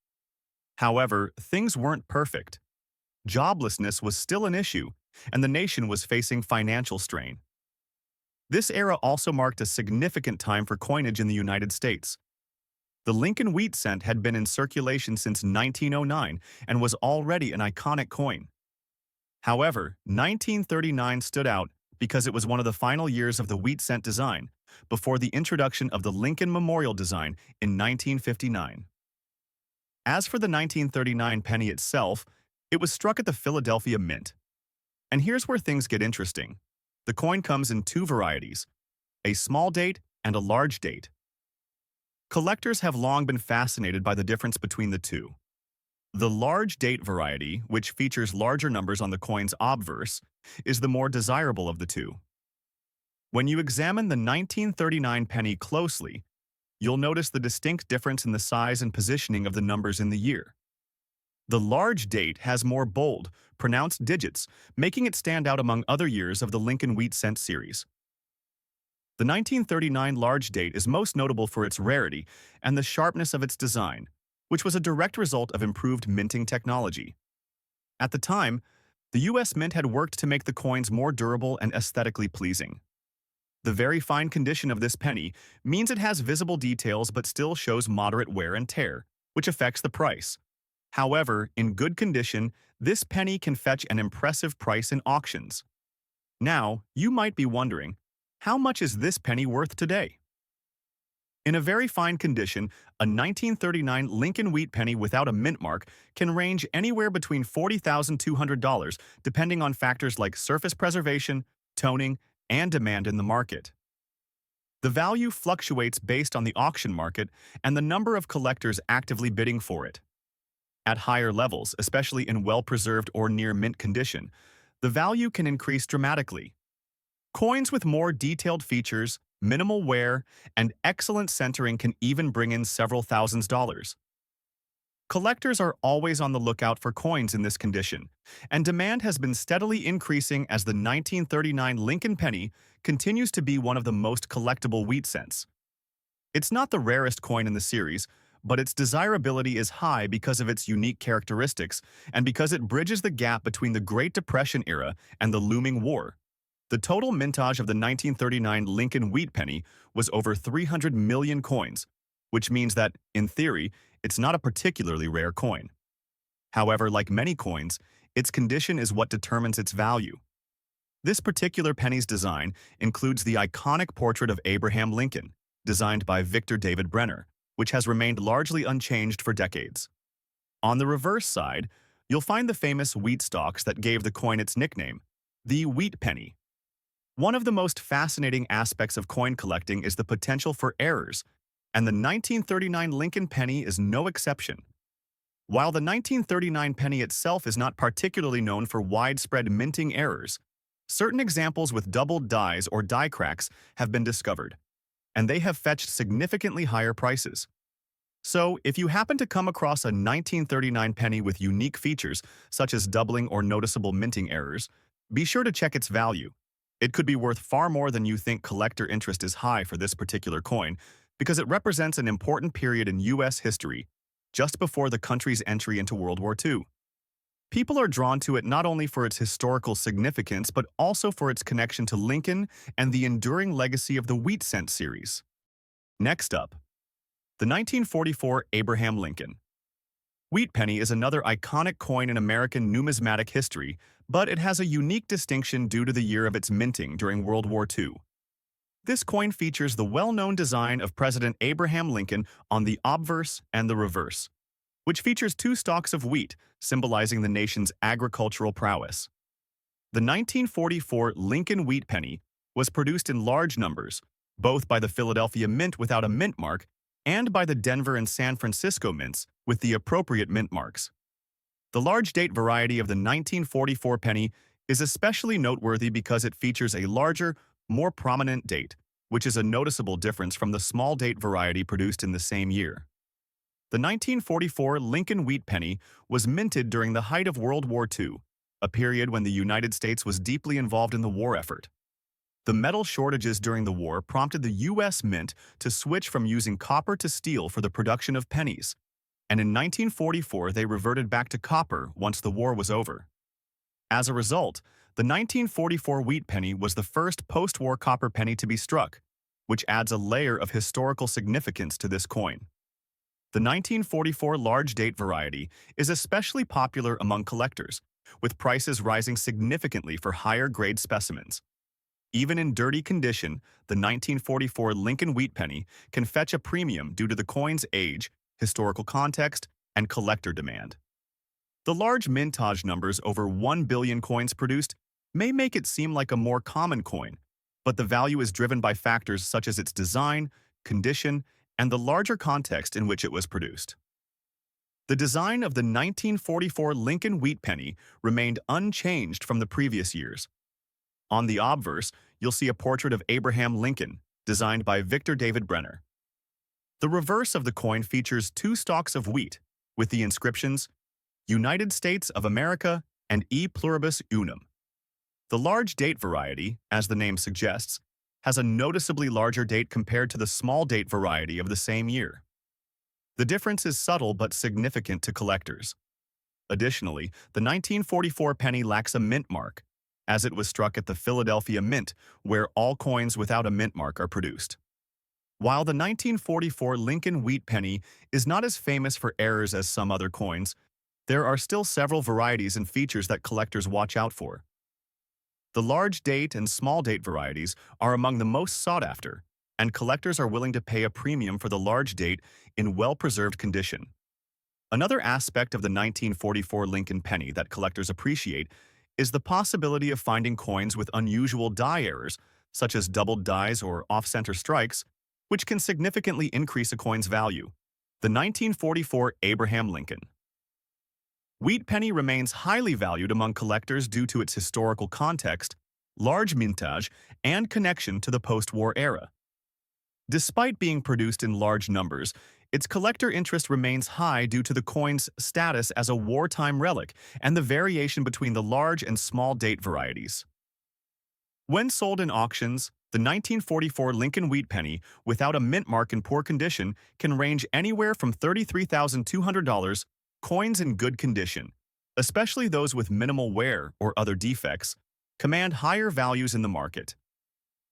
However, things weren't perfect. Joblessness was still an issue, and the nation was facing financial strain. This era also marked a significant time for coinage in the United States. The Lincoln Wheat Cent had been in circulation since 1909 and was already an iconic coin. However, 1939 stood out because it was one of the final years of the wheat cent design, before the introduction of the Lincoln Memorial design in 1959. As for the 1939 penny itself, it was struck at the Philadelphia Mint. And here's where things get interesting. The coin comes in two varieties, a small date and a large date. Collectors have long been fascinated by the difference between the two. The large date variety, which features larger numbers on the coin's obverse, is the more desirable of the two. When you examine the 1939 penny closely, you'll notice the distinct difference in the size and positioning of the numbers in the year. The large date has more bold, pronounced digits, making it stand out among other years of the Lincoln Wheat Cent series. The 1939 large date is most notable for its rarity and the sharpness of its design, which was a direct result of improved minting technology. At the time, the U.S. Mint had worked to make the coins more durable and aesthetically pleasing. The very fine condition of this penny means it has visible details but still shows moderate wear and tear, which affects the price. However, in good condition, this penny can fetch an impressive price in auctions. Now, you might be wondering, how much is this penny worth today? In a very fine condition, a 1939 Lincoln Wheat Penny without a mint mark can range anywhere between $40,200, depending on factors like surface preservation, toning, and demand in the market. The value fluctuates based on the auction market and the number of collectors actively bidding for it. At higher levels, especially in well-preserved or near-mint condition, the value can increase dramatically. Coins with more detailed features, minimal wear, and excellent centering can even bring in several $1,000s. Collectors are always on the lookout for coins in this condition, and demand has been steadily increasing as the 1939 Lincoln Penny continues to be one of the most collectible wheat cents. It's not the rarest coin in the series, but its desirability is high because of its unique characteristics and because it bridges the gap between the Great Depression era and the looming war. The total mintage of the 1939 Lincoln Wheat Penny was over 300 million coins, which means that, in theory, it's not a particularly rare coin. However, like many coins, its condition is what determines its value. This particular penny's design includes the iconic portrait of Abraham Lincoln, designed by Victor David Brenner, which has remained largely unchanged for decades. On the reverse side, you'll find the famous wheat stalks that gave the coin its nickname, the wheat penny. One of the most fascinating aspects of coin collecting is the potential for errors, and the 1939 Lincoln penny is no exception. While the 1939 penny itself is not particularly known for widespread minting errors, certain examples with doubled dies or die cracks have been discovered, and they have fetched significantly higher prices. So, if you happen to come across a 1939 penny with unique features, such as doubling or noticeable minting errors, be sure to check its value. It could be worth far more than you think. Collector interest is high for this particular coin because it represents an important period in U.S. history, just before the country's entry into World War II. People are drawn to it not only for its historical significance, but also for its connection to Lincoln and the enduring legacy of the wheat cent series. Next up, the 1944 Abraham Lincoln. Wheat penny is another iconic coin in American numismatic history, but it has a unique distinction due to the year of its minting during World War II. This coin features the well-known design of President Abraham Lincoln on the obverse and the reverse, which features two stalks of wheat, symbolizing the nation's agricultural prowess. The 1944 Lincoln wheat penny was produced in large numbers, both by the Philadelphia Mint without a mint mark and by the Denver and San Francisco mints with the appropriate mint marks. The large date variety of the 1944 penny is especially noteworthy because it features a larger, more prominent date, which is a noticeable difference from the small date variety produced in the same year. The 1944 Lincoln wheat penny was minted during the height of World War II, a period when the United States was deeply involved in the war effort. The metal shortages during the war prompted the U.S. Mint to switch from using copper to steel for the production of pennies, and in 1944 they reverted back to copper once the war was over. As a result, the 1944 wheat penny was the first post-war copper penny to be struck, which adds a layer of historical significance to this coin. The 1944 large date variety is especially popular among collectors, with prices rising significantly for higher-grade specimens. Even in dirty condition, the 1944 Lincoln wheat penny can fetch a premium due to the coin's age, historical context, and collector demand. The large mintage numbers, over 1 billion coins produced, may make it seem like a more common coin, but the value is driven by factors such as its design, condition, and the larger context in which it was produced. The design of the 1944 Lincoln wheat penny remained unchanged from the previous years. On the obverse, you'll see a portrait of Abraham Lincoln, designed by Victor David Brenner. The reverse of the coin features two stalks of wheat, with the inscriptions, United States of America and E pluribus unum. The large date variety, as the name suggests, has a noticeably larger date compared to the small date variety of the same year. The difference is subtle but significant to collectors. Additionally, the 1944 penny lacks a mint mark, as it was struck at the Philadelphia Mint, where all coins without a mint mark are produced. While the 1944 Lincoln wheat penny is not as famous for errors as some other coins, there are still several varieties and features that collectors watch out for. The large date and small date varieties are among the most sought after, and collectors are willing to pay a premium for the large date in well-preserved condition. Another aspect of the 1944 Lincoln penny that collectors appreciate is the possibility of finding coins with unusual die errors, such as doubled dies or off-center strikes, which can significantly increase a coin's value. The 1944 Abraham Lincoln wheat penny remains highly valued among collectors due to its historical context, large mintage, and connection to the post-war era. Despite being produced in large numbers, its collector interest remains high due to the coin's status as a wartime relic and the variation between the large and small date varieties. When sold in auctions, the 1944 Lincoln wheat penny without a mint mark in poor condition can range anywhere from $33,200. Coins in good condition, especially those with minimal wear or other defects, command higher values in the market.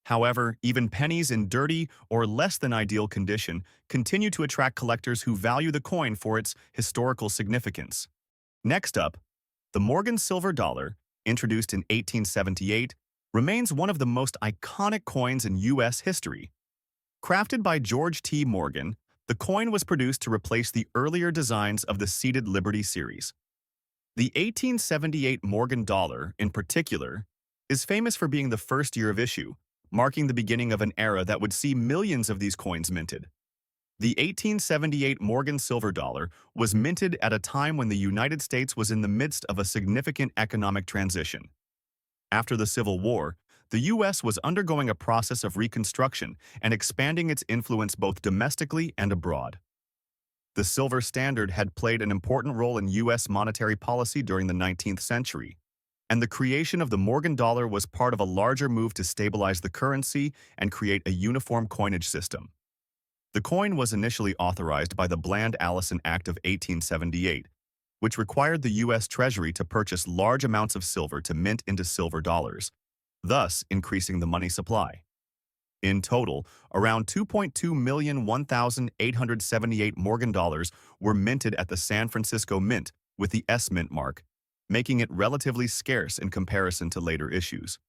However, even pennies in dirty or less than ideal condition continue to attract collectors who value the coin for its historical significance. Next up, the Morgan silver dollar, introduced in 1878, remains one of the most iconic coins in U.S. history. Crafted by George T. Morgan, the coin was produced to replace the earlier designs of the seated Liberty series. The 1878 Morgan dollar, in particular, is famous for being the first year of issue, marking the beginning of an era that would see millions of these coins minted. The 1878 Morgan silver dollar was minted at a time when the United States was in the midst of a significant economic transition. After the Civil War, the U.S. was undergoing a process of reconstruction and expanding its influence both domestically and abroad. The silver standard had played an important role in U.S. monetary policy during the 19th century, and the creation of the Morgan dollar was part of a larger move to stabilize the currency and create a uniform coinage system. The coin was initially authorized by the Bland-Allison Act of 1878, which required the U.S. Treasury to purchase large amounts of silver to mint into silver dollars, thus increasing the money supply. In total, around 2.2 million 1,878 Morgan dollars were minted at the San Francisco Mint with the S Mint mark, making it relatively scarce in comparison to later issues.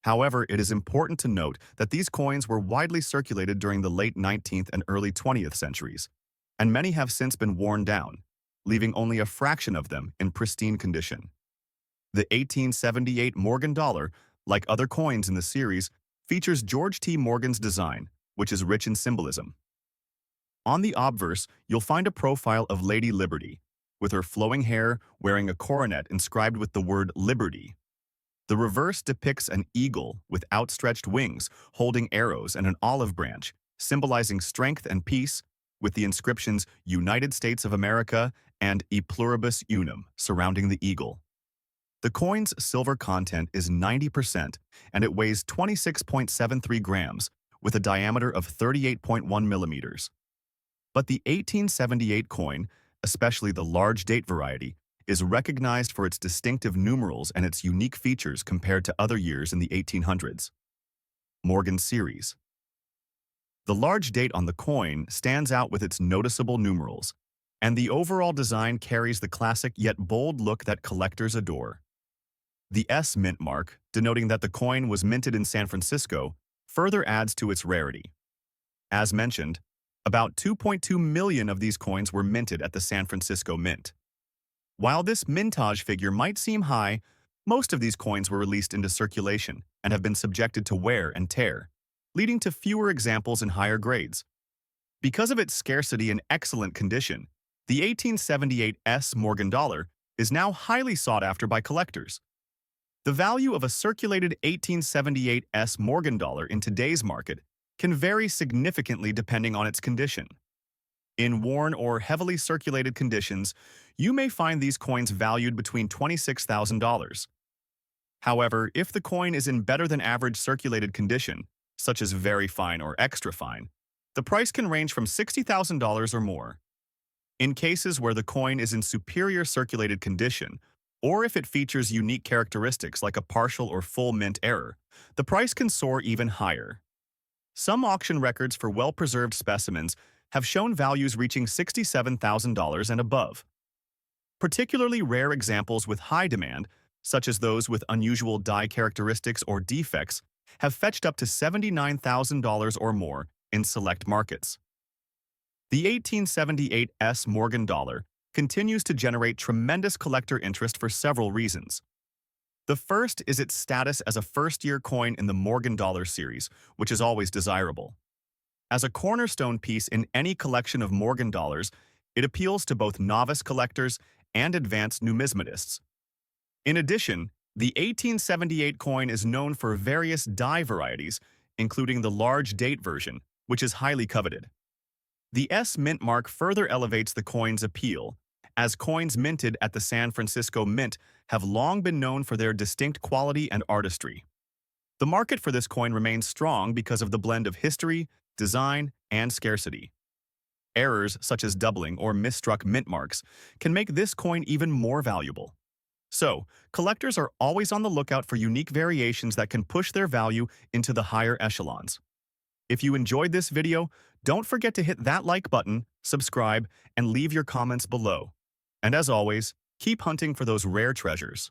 However, it is important to note that these coins were widely circulated during the late 19th and early 20th centuries, and many have since been worn down, leaving only a fraction of them in pristine condition. The 1878 Morgan dollar, like other coins in the series, features George T. Morgan's design, which is rich in symbolism. On the obverse, you'll find a profile of Lady Liberty, with her flowing hair wearing a coronet inscribed with the word Liberty. The reverse depicts an eagle with outstretched wings holding arrows and an olive branch, symbolizing strength and peace, with the inscriptions United States of America and E Pluribus Unum surrounding the eagle. The coin's silver content is 90%, and it weighs 26.73 grams, with a diameter of 38.1 millimeters. But the 1878 coin, especially the large date variety, is recognized for its distinctive numerals and its unique features compared to other years in the 1800s. Morgan series. The large date on the coin stands out with its noticeable numerals, and the overall design carries the classic yet bold look that collectors adore. The S Mint mark, denoting that the coin was minted in San Francisco, further adds to its rarity. As mentioned, about 2.2 million of these coins were minted at the San Francisco Mint. While this mintage figure might seem high, most of these coins were released into circulation and have been subjected to wear and tear, leading to fewer examples in higher grades. Because of its scarcity and excellent condition, the 1878 S Morgan dollar is now highly sought after by collectors. The value of a circulated 1878 S Morgan dollar in today's market can vary significantly depending on its condition. In worn or heavily circulated conditions, you may find these coins valued between $26,000. However, if the coin is in better than average circulated condition, such as very fine or extra fine, the price can range from $60,000 or more. In cases where the coin is in superior circulated condition, or if it features unique characteristics like a partial or full mint error, the price can soar even higher. Some auction records for well-preserved specimens have shown values reaching $67,000 and above. Particularly rare examples with high demand, such as those with unusual die characteristics or defects, have fetched up to $79,000 or more in select markets. The 1878 S Morgan dollar continues to generate tremendous collector interest for several reasons. The first is its status as a first-year coin in the Morgan dollar series, which is always desirable. As a cornerstone piece in any collection of Morgan dollars, it appeals to both novice collectors and advanced numismatists. In addition, the 1878 coin is known for various die varieties, including the large date version, which is highly coveted. The S Mint mark further elevates the coin's appeal, as coins minted at the San Francisco Mint have long been known for their distinct quality and artistry. The market for this coin remains strong because of the blend of history, design, and scarcity. Errors such as doubling or misstruck mint marks can make this coin even more valuable. So, collectors are always on the lookout for unique variations that can push their value into the higher echelons. If you enjoyed this video, don't forget to hit that like button, subscribe, and leave your comments below. And as always, keep hunting for those rare treasures.